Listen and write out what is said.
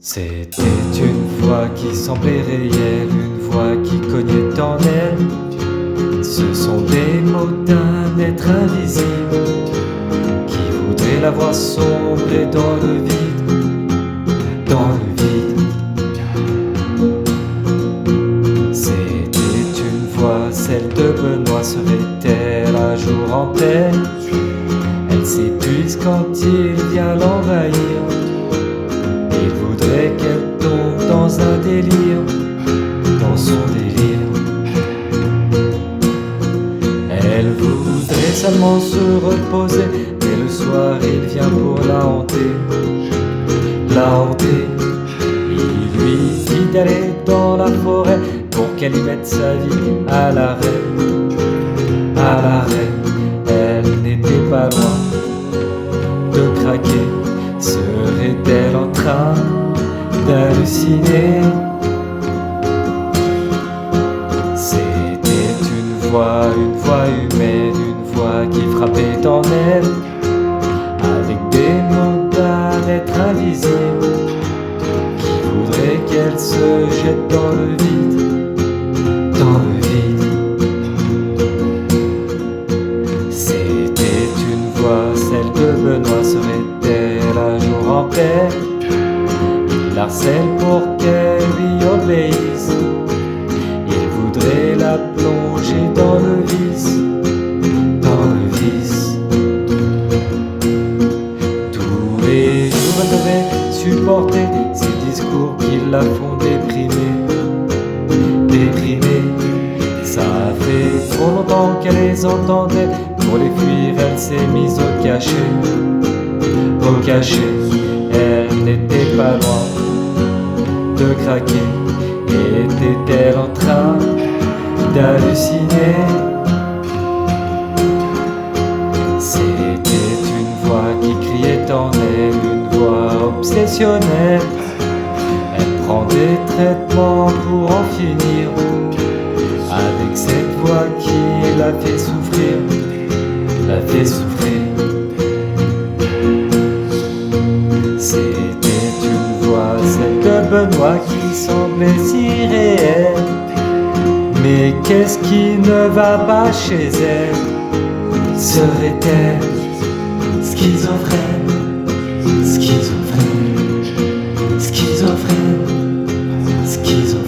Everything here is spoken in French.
C'était une voix qui semblait réelle, une voix qui cognait en elle. Ce sont des mots d'un être invisible qui voudrait la voir sombrer dans le vide, dans le vide. C'était une voix, celle de Benoît, serait-elle un jour en paix? Elle s'épuise quand il vient l'envahir. Il voudrait qu'elle tombe dans un délire, dans son délire. Elle voudrait seulement se reposer, mais le soir il vient pour la hanter, la hanter. Il lui dit d'aller dans la forêt pour qu'elle y mette sa vie à l'arrêt, à l'arrêt. Elle n'était pas loin de craquer. Serait-elle en train d'halluciner? C'était une voix humaine, une voix qui frappait en elle, avec des mots d'un être invisible, qui voudrait qu'elle se jette dans le vide, dans le vide. C'était une voix, celle de Benoît, serait-elle un jour en paix? Il harcèle pour qu'elle lui obéisse. Il voudrait la plonger dans le vice, dans le vice. Tous les jours elle devait supporter ces discours qui la font déprimer, déprimer. Ça fait trop longtemps qu'elle les entendait. Pour les fuir, elle s'est mise au cachet, au cachet. Elle n'était pas loin de craquer. Était-elle en train d'halluciner? C'était une voix qui criait en elle, une voix obsessionnelle. Elle prend des traitements pour en finir avec cette voix qui la fait souffrir, la fait souffrir. C'était une voix, celle de Benoît, qui semblait si réelle. Mais qu'est-ce qui ne va pas chez elle? Serait-elle schizophrène, schizophrène, schizophrène, schizophrène?